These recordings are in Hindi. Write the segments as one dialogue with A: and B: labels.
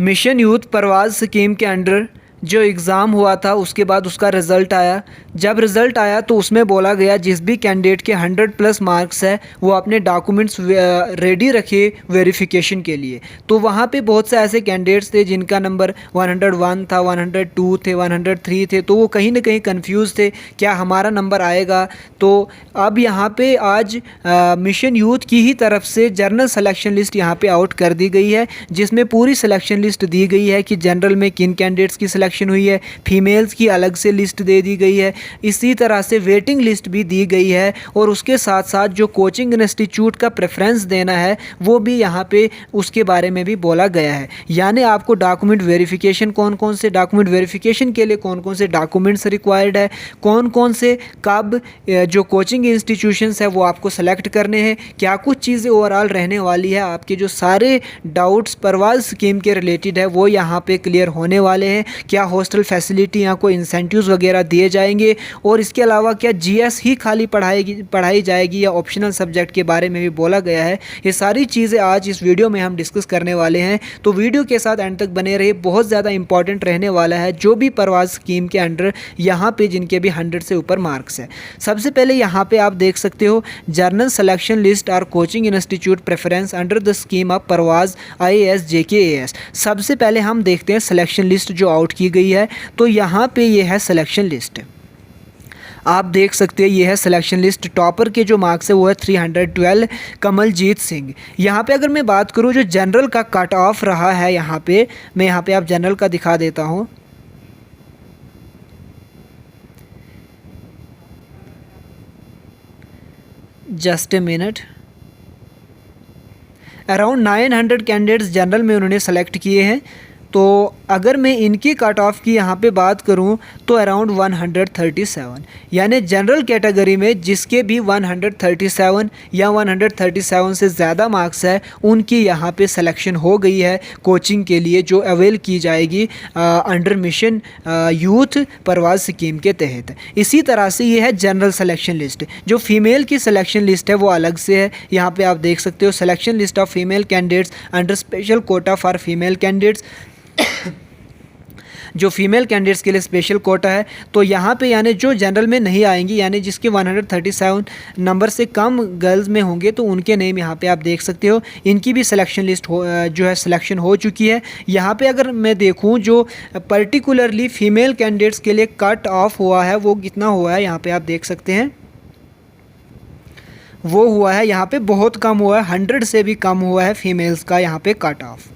A: मिशन यूथ परवाज़ स्कीम के अंडर जो एग्ज़ाम हुआ था उसके बाद उसका रिज़ल्ट आया। जब रिज़ल्ट आया तो उसमें बोला गया जिस भी कैंडिडेट के 100+ मार्क्स है वो अपने डॉक्यूमेंट्स रेडी रखे वेरिफिकेशन के लिए। तो वहाँ पे बहुत से ऐसे कैंडिडेट्स थे जिनका नंबर 101 था, 102 थे, 103 थे, तो वो कहीं ना कहीं कंफ्यूज थे क्या हमारा नंबर आएगा। तो अब यहाँ पे आज मिशन यूथ की ही तरफ से जनरल सिलेक्शन लिस्ट यहाँ पे आउट कर दी गई है, जिसमें पूरी सिलेक्शन लिस्ट दी गई है कि जनरल में किन कैंडिडेट्स की सिलेक्शन हुई है, फीमेल्स की अलग से लिस्ट दे दी गई है, इसी तरह से वेटिंग लिस्ट भी दी गई है और उसके साथ साथ जो कोचिंग इंस्टीट्यूट का प्रेफरेंस देना है वो भी यहाँ पे उसके बारे में भी बोला गया है। यानी आपको डॉक्यूमेंट वेरिफिकेशन कौन कौन से डॉक्यूमेंट वेरिफिकेशन के लिए कौन कौन से डॉक्यूमेंट्स रिक्वायर्ड है, कौन कौन से कब जो कोचिंग इंस्टीट्यूशंस है वो आपको सेलेक्ट करने हैं, क्या कुछ चीज़ें ओवरऑल रहने वाली है, आपके जो सारे डाउट्स परवाज़ स्कीम के रिलेटेड है वो यहाँ पे क्लियर होने वाले हैं। क्या हॉस्टल फैसिलिटी यहाँ को इंसेंटिव्स वगैरह दिए जाएंगे और इसके अलावा क्या जीएस ही खाली पढ़ाई जाएगी या ऑप्शनल सब्जेक्ट के बारे में भी बोला गया है। ये सारी चीज़ें आज इस वीडियो में हम डिस्कस करने वाले हैं, तो वीडियो के साथ एंड तक बने रहिए। बहुत ज़्यादा इंपॉर्टेंट रहने वाला है जो भी परवाज़ स्कीम के अंडर यहाँ पे जिनके भी 100 से ऊपर मार्क्स है। सबसे पहले यहाँ पे आप देख सकते हो जर्नल सिलेक्शन लिस्ट और coaching institute preference under the scheme of Parwaaz IAS JK AS। सबसे पहले हम देखते हैं सिलेक्शन लिस्ट जो आउट की गई है। तो यहाँ पे ये है सिलेक्शन लिस्ट, आप देख सकते हैं ये है सिलेक्शन लिस्ट। टॉपर के जो मार्क्स है वो है 312 कमलजीत सिंह। यहाँ पे अगर मैं बात करूँ जो जनरल का कट ऑफ रहा है, यहाँ पे मैं यहाँ पे आप जनरल का दिखा देता हूँ। Just a minute. Around 900 candidates general में उन्होंने सेलेक्ट किए हैं। तो अगर मैं इनकी कट ऑफ की यहाँ पे बात करूँ तो अराउंड 137, यानी जनरल कैटेगरी में जिसके भी 137 या 137 से ज़्यादा मार्क्स है उनकी यहाँ पे सिलेक्शन हो गई है कोचिंग के लिए जो अवेल की जाएगी अंडर मिशन यूथ परवाज़ स्कीम के तहत। इसी तरह से ये है जनरल सिलेक्शन लिस्ट। जो फीमेल की सिलेक्शन लिस्ट है वो अलग से है। यहाँ पे आप देख सकते हो selection list of female candidates under special Kota for female candidates. जो फीमेल कैंडिडेट्स के लिए स्पेशल कोटा है, तो यहाँ पे यानी जो जनरल में नहीं आएंगी यानी जिसके 137 नंबर से कम गर्ल्स में होंगे तो उनके नेम यहाँ पे आप देख सकते हो। इनकी भी सिलेक्शन लिस्ट जो है सिलेक्शन हो चुकी है। यहाँ पे अगर मैं देखूँ जो पर्टिकुलरली फ़ीमेल कैंडिडेट्स के लिए कट ऑफ हुआ है वो कितना हुआ है, यहाँ पर आप देख सकते हैं वो हुआ है यहाँ पे बहुत कम हुआ है, 100 से भी कम हुआ है फीमेल्स का यहाँ पे कट ऑफ।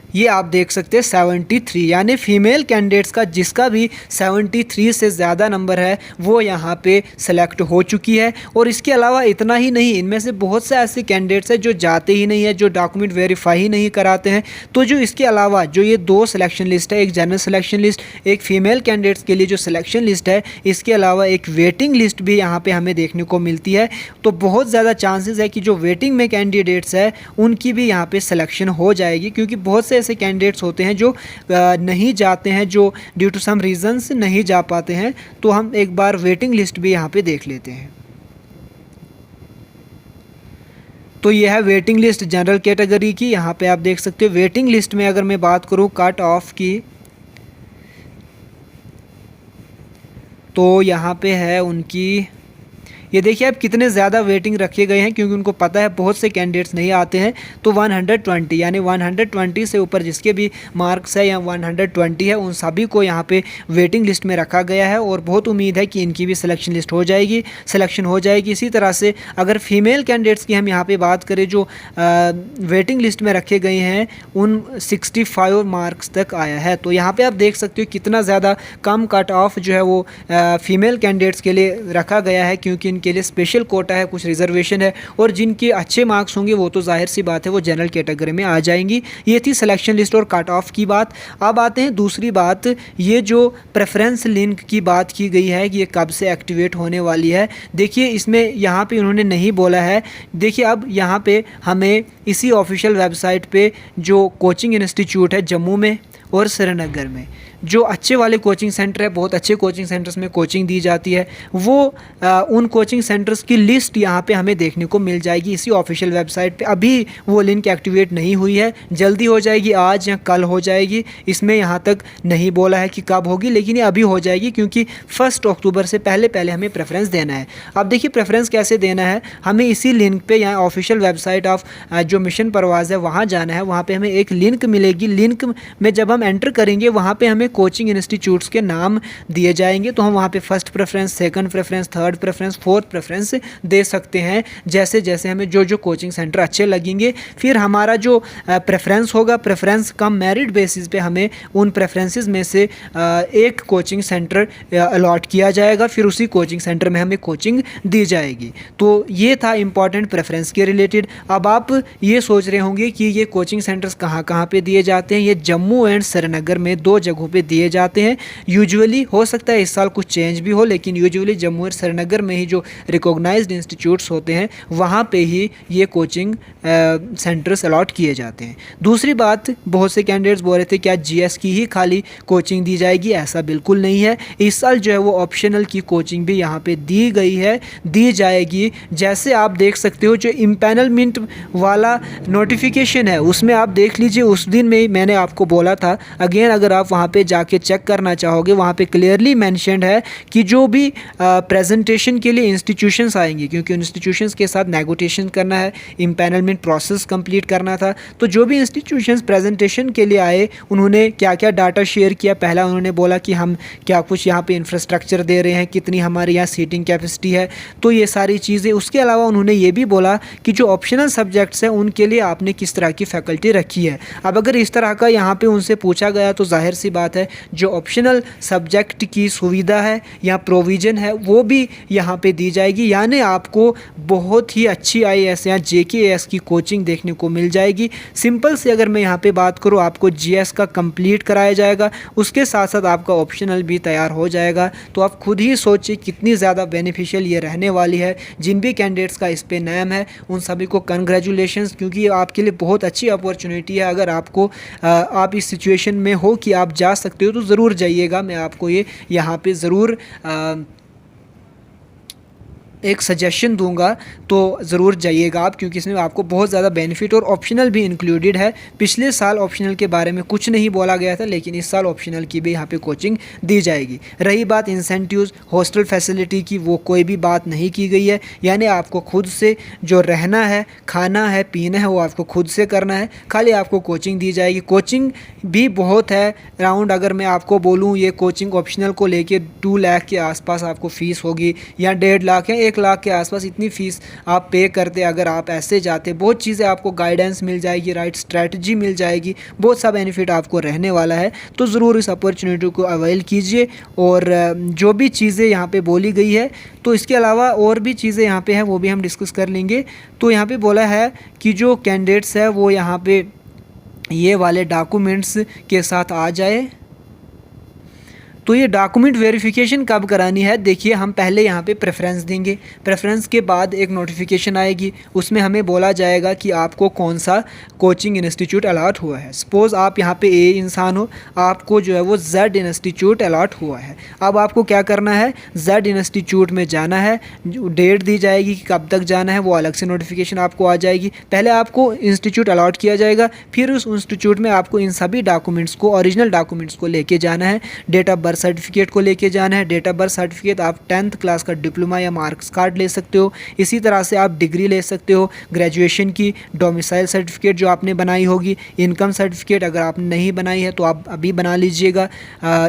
A: ये आप देख सकते हैं 73, यानी फीमेल कैंडिडेट्स का जिसका भी 73 से ज़्यादा नंबर है वो यहाँ पे सेलेक्ट हो चुकी है। और इसके अलावा इतना ही नहीं, इनमें से बहुत से ऐसे कैंडिडेट्स हैं जो जाते ही नहीं है, जो डॉक्यूमेंट वेरीफाई ही नहीं कराते हैं। तो जो इसके अलावा जो ये दो सिलेक्शन लिस्ट है, एक जनरल सिलेक्शन लिस्ट, एक फ़ीमेल कैंडिडेट्स के लिए जो सिलेक्शन लिस्ट है, इसके अलावा एक वेटिंग लिस्ट भी यहाँ पर हमें देखने को मिलती है। तो बहुत ज़्यादा चांसेस है कि जो वेटिंग में कैंडिडेट्स है उनकी भी यहाँ पर सिलेक्शन हो जाएगी, क्योंकि बहुत से ऐसे कैंडिडेट्स होते हैं जो नहीं जाते हैं, जो ड्यू टू सम रीजंस नहीं जा पाते हैं। तो हम एक बार वेटिंग लिस्ट भी यहाँ पे देख लेते हैं। तो यह है वेटिंग लिस्ट जनरल कैटेगरी की। यहाँ पे आप देख सकते हो वेटिंग लिस्ट में अगर मैं बात करूँ कट ऑफ की तो यहाँ पे है उनकी, ये देखिए आप कितने ज़्यादा वेटिंग रखे गए हैं, क्योंकि उनको पता है बहुत से कैंडिडेट्स नहीं आते हैं। तो 120 यानी 120 से ऊपर जिसके भी मार्क्स है या 120 है उन सभी को यहाँ पे वेटिंग लिस्ट में रखा गया है और बहुत उम्मीद है कि इनकी भी सिलेक्शन लिस्ट हो जाएगी, सिलेक्शन हो जाएगी। इसी तरह से अगर फीमेल कैंडिडेट्स की हम यहाँ पर बात करें जो वेटिंग लिस्ट में रखे गए हैं उन 65 मार्क्स तक आया है। तो यहाँ पर आप देख सकते हो कितना ज़्यादा कम कट ऑफ जो है वो फीमेल कैंडिडेट्स के लिए रखा गया है, क्योंकि के लिए स्पेशल कोटा है, कुछ रिजर्वेशन है और जिनके अच्छे मार्क्स होंगे वो तो जाहिर सी बात है वो जनरल कैटेगरी में आ जाएंगी। ये थी सिलेक्शन लिस्ट और कट ऑफ की बात। अब आते हैं दूसरी बात, ये जो प्रेफरेंस लिंक की बात की गई है कि ये कब से एक्टिवेट होने वाली है। देखिए इसमें यहाँ पे उन्होंने नहीं बोला है। देखिए अब यहाँ पे हमें इसी ऑफिशियल वेबसाइट पे जो कोचिंग इंस्टीट्यूट है जम्मू में और श्रीनगर में, जो अच्छे वाले कोचिंग सेंटर है, बहुत अच्छे कोचिंग सेंटर्स में कोचिंग दी जाती है, वो उन कोचिंग सेंटर्स की लिस्ट यहाँ पे हमें देखने को मिल जाएगी इसी ऑफिशियल वेबसाइट पे। अभी वो लिंक एक्टिवेट नहीं हुई है, जल्दी हो जाएगी, आज या कल हो जाएगी, इसमें यहाँ तक नहीं बोला है कि कब होगी, लेकिन ये अभी हो जाएगी क्योंकि 1 अक्टूबर से पहले पहले हमें प्रेफरेंस देना है। अब देखिए प्रेफरेंस कैसे देना है, हमें इसी लिंक पे यहाँ ऑफिशियल वेबसाइट ऑफ जो मिशन परवाज़ है वहाँ जाना है। वहाँ पे हमें एक लिंक मिलेगी, लिंक में जब हम एंटर करेंगे वहाँ पे हमें कोचिंग इंस्टीट्यूट्स के नाम दिए जाएंगे, तो हम वहाँ पे first preference, second preference, third preference, fourth preference दे सकते हैं, जैसे जैसे हमें जो जो कोचिंग सेंटर अच्छे लगेंगे। फिर हमारा जो प्रेफरेंस होगा, प्रेफरेंस कम मेरिट बेसिस पे हमें उन प्रेफरेंसेस में से एक कोचिंग सेंटर अलॉट किया जाएगा, फिर उसी कोचिंग सेंटर में हमें कोचिंग दी जाएगी। तो ये था इम्पॉर्टेंट प्रेफरेंस के रिलेटेड। अब आप ये सोच रहे होंगे कि ये कोचिंग सेंटर्स कहाँ कहाँ पे दिए जाते हैं। ये जम्मू एंड श्रीनगर में 2 जगहों पे दिए जाते हैं। यूजुअली हो सकता है इस साल कुछ चेंज भी हो, लेकिन यूजुअली जम्मू एंड श्रीनगर में ही जो रिकॉग्नाइज्ड इंस्टीट्यूट्स होते हैं वहाँ पे ही ये कोचिंग सेंटर्स अलॉट किए जाते हैं। दूसरी बात, बहुत से कैंडिडेट्स बोल रहे थे क्या जीएस की ही खाली कोचिंग दी जाएगी, ऐसा बिल्कुल नहीं है। इस साल जो है वो ऑप्शनल की कोचिंग भी यहाँ पे दी गई है, दी जाएगी। जैसे आप देख सकते हो जो इम्पैनलमेंट वाला नोटिफिकेशन है उसमें आप देख लीजिए, उस दिन में मैंने आपको बोला था, अगेन अगर आप वहाँ पे जाके चेक करना चाहोगे वहाँ पे क्लियरली मेंशन्ड है कि जो भी प्रेजेंटेशन के लिए इंस्टीट्यूशंस आएंगे, क्योंकि इंस्टीट्यूशंस के साथ नेगोशिएशन करना है, इम्पैनलमेंट प्रोसेस कंप्लीट करना था, तो जो भी इंस्टीट्यूशंस प्रेजेंटेशन के लिए आए उन्होंने क्या क्या डाटा शेयर किया। पहला उन्होंने बोला कि हम क्या कुछ यहाँ पे इंफ्रास्ट्रक्चर दे रहे हैं, कितनी हमारे यहाँ सीटिंग कैपेसिटी है, तो ये सारी चीज़ें। उसके अलावा उन्होंने ये भी बोला कि जो ऑप्शनल सब्जेक्ट्स हैं उनके लिए आपने किस तरह की फैकल्टी रखी है। अब अगर इस तरह का यहाँ पे उनसे पूछा गया तो जाहिर सी बात है जो ऑप्शनल सब्जेक्ट की सुविधा है या प्रोविज़न है वो भी यहाँ पे दी जाएगी, यानी आपको बहुत ही अच्छी IAS या JKAS की कोचिंग देखने को मिल जाएगी। सिंपल से अगर मैं यहाँ पे बात करूँ, आपको GS का कंप्लीट कराया जाएगा, उसके साथ साथ आपका ऑप्शनल भी तैयार हो जाएगा। तो आप खुद ही सोचिए कितनी ज़्यादा बेनिफिशियल ये रहने वाली है। जिन भी कैंडिडेट्स का इस पे नाम है उन सभी को कंग्रेचुलेशंस, क्योंकि ये आपके लिए बहुत अच्छी अपॉर्चुनिटी है। अगर आपको आप इस सिचुएशन में हो कि आप जा सकते हो तो ज़रूर जाइएगा। मैं आपको ये यहाँ पे ज़रूर एक सजेशन दूंगा, तो ज़रूर जाइएगा आप, क्योंकि इसमें आपको बहुत ज़्यादा बेनिफिट और ऑप्शनल भी इंक्लूडेड है। पिछले साल ऑप्शनल के बारे में कुछ नहीं बोला गया था, लेकिन इस साल ऑप्शनल की भी यहाँ पे कोचिंग दी जाएगी। रही बात इंसेंटिव्स, हॉस्टल फैसिलिटी की, वो कोई भी बात नहीं की गई है, यानी आपको खुद से जो रहना है, खाना है, पीना है, वो आपको खुद से करना है, खाली आपको कोचिंग दी जाएगी। कोचिंग भी बहुत है, अराउंड अगर मैं आपको बोलूँ ये कोचिंग ऑप्शनल को लेके 2 लाख के आसपास आपको फ़ीस होगी, या 1.5 लाख या 1 लाख के आसपास इतनी फ़ीस आप पे करते अगर आप ऐसे जाते। बहुत चीज़ें आपको गाइडेंस मिल जाएगी, राइट स्ट्रैटेजी मिल जाएगी, बहुत सा बेनिफिट आपको रहने वाला है। तो ज़रूर इस अपॉर्चुनिटी को अवेल कीजिए। और जो भी चीज़ें यहाँ पे बोली गई है, तो इसके अलावा और भी चीज़ें यहाँ पे हैं वो भी हम डिस्कस कर लेंगे। तो यहाँ पे बोला है कि जो कैंडिडेट्स है वो यहाँ पे ये वाले डॉक्यूमेंट्स के साथ आ जाए। तो ये डॉक्यूमेंट वेरिफिकेशन कब करानी है, देखिए हम पहले यहाँ पे प्रेफरेंस देंगे, प्रेफरेंस के बाद एक नोटिफिकेशन आएगी, उसमें हमें बोला जाएगा कि आपको कौन सा कोचिंग इंस्टीट्यूट अलॉट हुआ है। सपोज़ आप यहाँ पे ए इंसान हो, आपको जो है वो Z इंस्टीट्यूट अलॉट हुआ है। अब आपको क्या करना है, Z इंस्टीट्यूट में जाना है, डेट दी जाएगी कि कब तक जाना है, वो अलग से नोटिफिकेशन आपको आ जाएगी। पहले आपको इंस्टीट्यूट अलॉट किया जाएगा, फिर उस इंस्टीट्यूट में आपको इन सभी डॉक्यूमेंट्स को, ओरिजिनल डॉक्यूमेंट्स को लेके जाना है। डेट ऑफ बर्थ सर्टिफिकेट को लेके जाना है। डेट ऑफ बर्थ सर्टिफिकेट आप 10th क्लास का डिप्लोमा या मार्क्स कार्ड ले सकते हो। इसी तरह से आप डिग्री ले सकते हो, ग्रेजुएशन की, डोमिसाइल सर्टिफिकेट जो आपने बनाई होगी, इनकम सर्टिफिकेट अगर आपने नहीं बनाई है तो आप अभी बना लीजिएगा।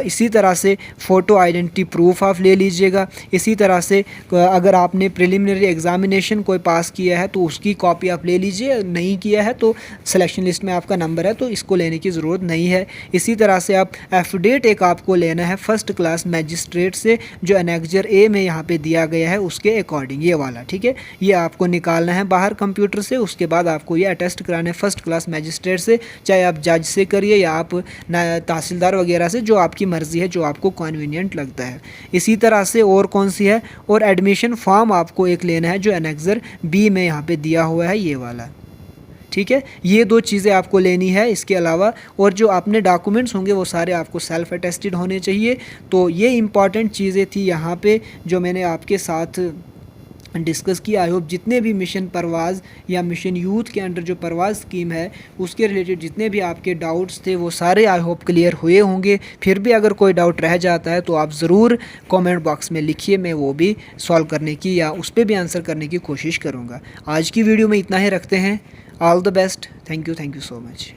A: इसी तरह से फ़ोटो आइडेंटिटी प्रूफ आप ले लीजिएगा। इसी तरह से अगर आपने प्रिलिमिनरी एग्जामिनेशन कोई पास किया है तो उसकी कॉपी आप ले लीजिए, नहीं किया है तो सिलेक्शन लिस्ट में आपका नंबर है तो इसको लेने की ज़रूरत नहीं है। इसी तरह से आप एफिडेविट एक आपको लेना है फर्स्ट क्लास मैजिस्ट्रेट से, जो एनेक्जर ए में यहाँ पे दिया गया है उसके अकॉर्डिंग, ये वाला, ठीक है। ये आपको निकालना है बाहर कंप्यूटर से, उसके बाद आपको ये अटेस्ट कराना है फर्स्ट क्लास मैजिस्ट्रेट से, चाहे आप जज से करिए या आप तहसीलदार वगैरह से, जो आपकी मर्ज़ी है, जो आपको कन्वीनियंट लगता है। इसी तरह से और कौन सी है, और एडमिशन फॉर्म आपको एक लेना है जो एनेक्जर बी में यहाँ पे दिया हुआ है, ये वाला, ठीक। ठीक है, ये 2 चीज़ें आपको लेनी है इसके अलावा, और जो अपने डॉक्यूमेंट्स होंगे वो सारे आपको सेल्फ अटेस्टेड होने चाहिए। तो ये इंपॉर्टेंट चीज़ें थी यहाँ पे जो मैंने आपके साथ डिस्कस किया। आई होप जितने भी मिशन परवाज़ या मिशन यूथ के अंडर जो परवाज़ स्कीम है उसके रिलेटेड जितने भी आपके डाउट्स थे वो सारे आई होप क्लियर हुए होंगे। फिर भी अगर कोई डाउट रह जाता है तो आप ज़रूर कमेंट बॉक्स में लिखिए, मैं वो भी सॉल्व करने की या उस पर भी आंसर करने की कोशिश करूँगा। आज की वीडियो में इतना ही रखते हैं। All the best, thank you so much.